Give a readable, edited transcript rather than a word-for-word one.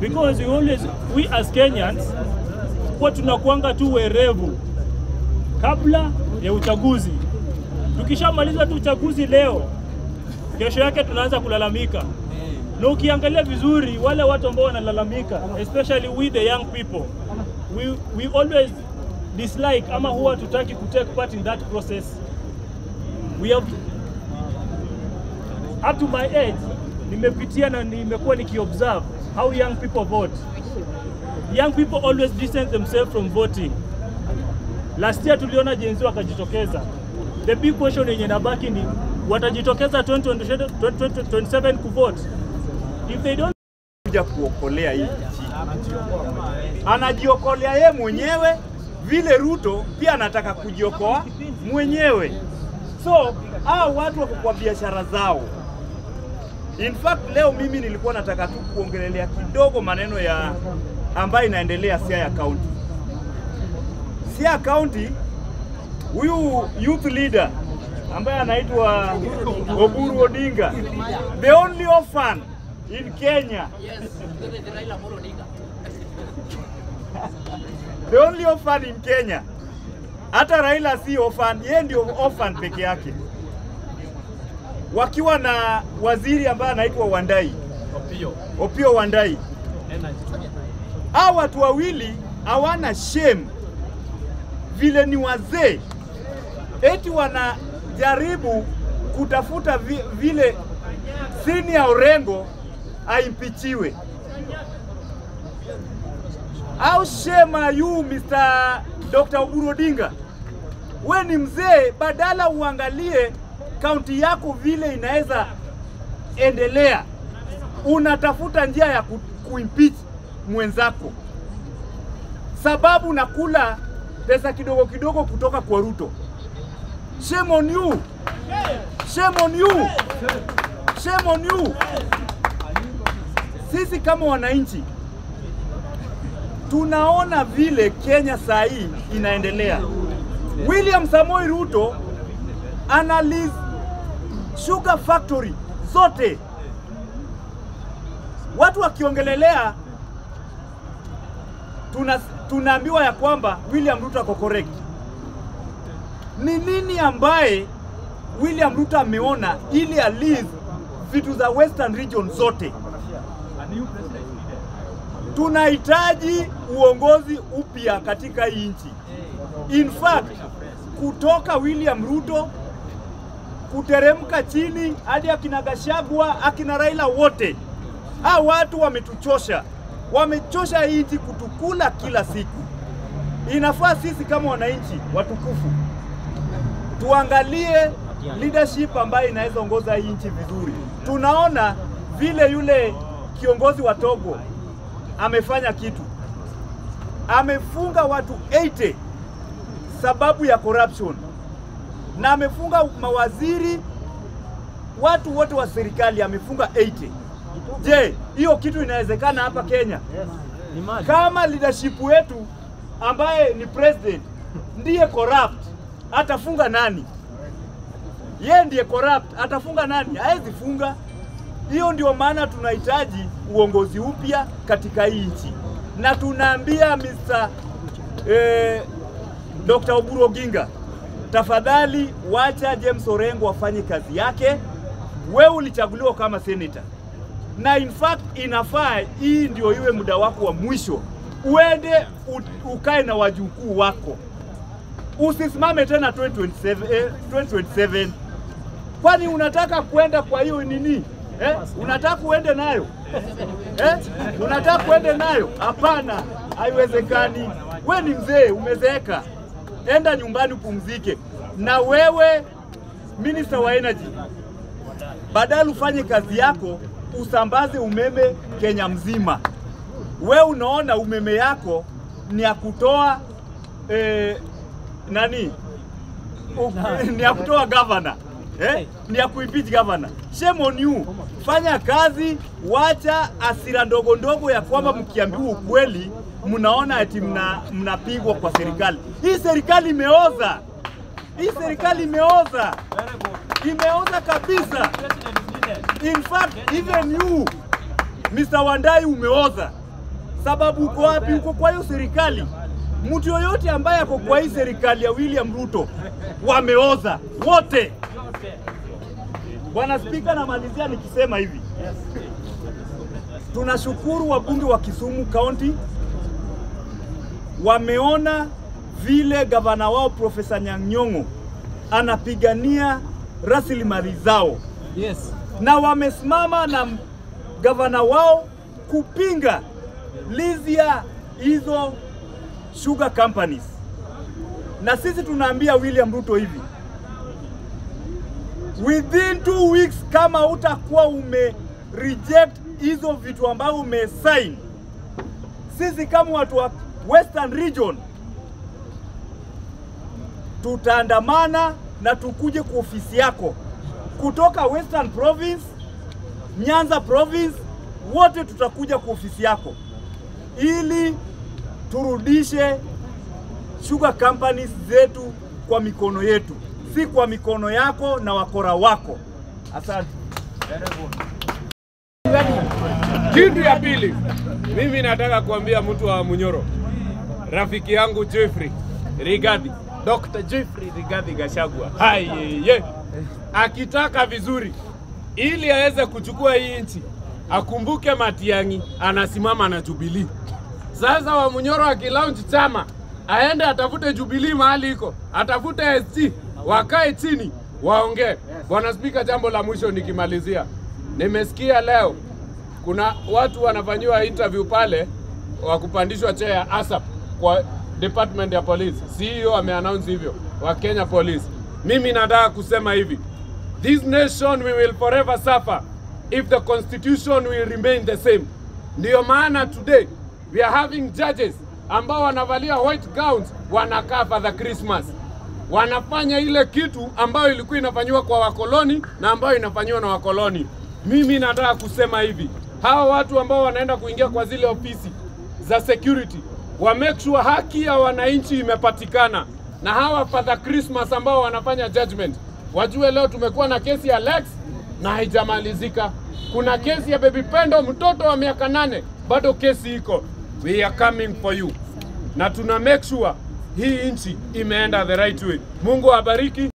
because we as Kenyans kwa tunakuanga tu werevu kabla ya uchaguzi. Tukishamaliza tu uchaguzi leo, kesho yake tunaanza kulalamika. Na ukiangalia vizuri wale watu ambao wanalalamika, especially we the young people, we always dislike ama huwa tutaki to take part in that process. We have, up to my age, nimepitia na nimekuwa nikiobserve how young people vote. Young people always distance themselves from voting. Last year tuliona Gen Z wakajitokeza. The big question yenye nabaki ni watajitokeza 2027 kuvote. If they don't kuja kuokolea hii anajiokolea yeye mwenyewe, vile Ruto pia anataka kujiokoa mwenyewe. So hao watu wako kwa biashara zao. In fact leo mimi nilikuwa nataka tu kuongelelea kidogo maneno ya ambayo inaendelea Siaya County. Siaya County, huyu youth leader ambaye anaitwa Oburu Odinga, the only orphan in Kenya. The only orphan in Kenya. Hata Raila si orphan, yeye ndio orphan peke yake. Wakiwa na waziri ambaye anaitwa Wandai. Opiyo Wandai. Hao watu wawili hawana shame. Vile ni wazee. Eti wanajaribu kutafuta vile senior Orengo aimpichiwe. How shame are you, Mr. Dr. Oburu Odinga? We ni mzee, badala uangalie kaunti yako vile inaweza endelea, unatafuta njia ya kuimpeach mwenzako. Sababu nakula pesa kidogo kidogo kutoka kwa Ruto. Shame on you. Shame on you. Shame on you. Sisi kama wananchi tunaona vile Kenya saa hii inaendelea. William Samoei Ruto analyze sugar factory zote. Watu wakiongelelea tunaambiwa ya kwamba William Ruto ako correct. Ni nini ambaye William Ruto ameona ili alize vitu za Western region zote? Tunahitaji uongozi upya katika hii nchi. In fact, kutoka William Ruto kuteremka chini hadi akina Gachagua, akina Raila wote. Hao watu wametuchosha. Wamechosha hii nchi kutukula kila siku. Inafaa sisi kama wananchi watukufu tuangalie leadership ambayo inaweza ongoza hii nchi vizuri. Tunaona vile yule kiongozi wa Togo amefanya kitu. Amefunga watu 80 sababu ya corruption. Na amefunga mawaziri, watu wote wa serikali amefunga 80. Je, hiyo kitu inawezekana hapa Kenya? Kama leadership wetu ambaye ni president ndiye corrupt, atafunga nani? Yeye ndiye corrupt, atafunga nani? Haezi funga. Hiyo ndio maana tunahitaji uongozi upya katika hii nchi. Na tunaambia Mr. Dr. Oburu Odinga, tafadhali wacha James Orengo afanye kazi yake. Wewe ulichaguliwa kama senator. Na in fact inafaa hii ndio iwe muda wako wa mwisho. Uende ukae na wajukuu wako. Usisimame tena 2027. Kwani unataka kwenda kwa hiyo nini? Unataka kuende nayo? Unataka kuende nayo? Hapana, haiwezekani. Wewe ni mzee, umezeeka. Enda nyumbani upumzike. Na wewe Minister wa Energy, badala ufanye kazi yako, usambaze umeme Kenya mzima. Wewe unaona umeme yako ni ya kutoa ni ya kutoa governor. Ni ya kuimpeach governor. Shame on you. Fanya kazi, wacha asira ndogo ndogo ya kwamba mkiambiwa ukweli mnaona ati mnapigwa kwa serikali. Hii serikali imeoza. Hii serikali imeoza. Imeoza kabisa. In fact, even you Mr. Wandai umeoza. Sababu uko wapi? Uko kwa hiyo serikali. Mtu yoyote ambaye ako kwa hii serikali ya William Ruto wameoza wote. Bwana Spika, namalizia nikisema hivi. Tunashukuru wabunge wa Kisumu County wameona vile gavana wao Profesa Nyang'nyong'o anapigania rasilimali zao. Yes. Na wamesimama na gavana wao kupinga lizi ya hizo sugar companies. Na sisi tunaambia William Ruto hivi, within 2 weeks kama utakuwa reject hizo vitu ambao umesign, sisi kama watu wa Western Region tutaandamana na tukuje kwa ofisi yako kutoka Western Province, Nyanza Province, wote tutakuja kwa ofisi yako ili turudishe sugar companies zetu kwa mikono yetu, si kwa mikono yako na wakora wako. Asante. Kitu ya pili, mimi nataka kuambia mtu wa Munyoro, rafiki yangu Jeffrey Rigathi, Dr. Jeffrey Rigathi Gachagua, haye akitaka vizuri ili aweze kuchukua hii nchi, akumbuke Matiang'i anasimama na Jubilee. Sasa wa Munyoro akilaunch chama, aende atafute Jubilee mahali iko, atafute SG, wakae chini waongee. Bwana Spika, jambo la mwisho nikimalizia, nimesikia leo kuna watu wanafanyiwa interview pale wa kupandishwa cheo ya ASAP kwa department ya police. CEO ameannounce hivyo wa Kenya Police. Mimi nataka kusema hivi, this nation we will forever suffer if the constitution will remain the same. Ndio maana today we are having judges ambao wanavalia white gowns, wanakaa Father Christmas, wanafanya ile kitu ambayo ilikuwa inafanywa kwa wakoloni na ambayo inafanywa na wakoloni. Mimi nataka kusema hivi, hawa watu ambao wanaenda kuingia kwa zile ofisi za security wa make sure haki ya wananchi imepatikana, na hawa Father Christmas ambao wanafanya judgment wajue leo tumekuwa na kesi ya Lex na haijamalizika. Kuna kesi ya Baby Pendo, mtoto wa miaka 8, bado kesi iko. We are coming for you, na tuna make sure hii nchi imeenda the right way. Mungu awabariki.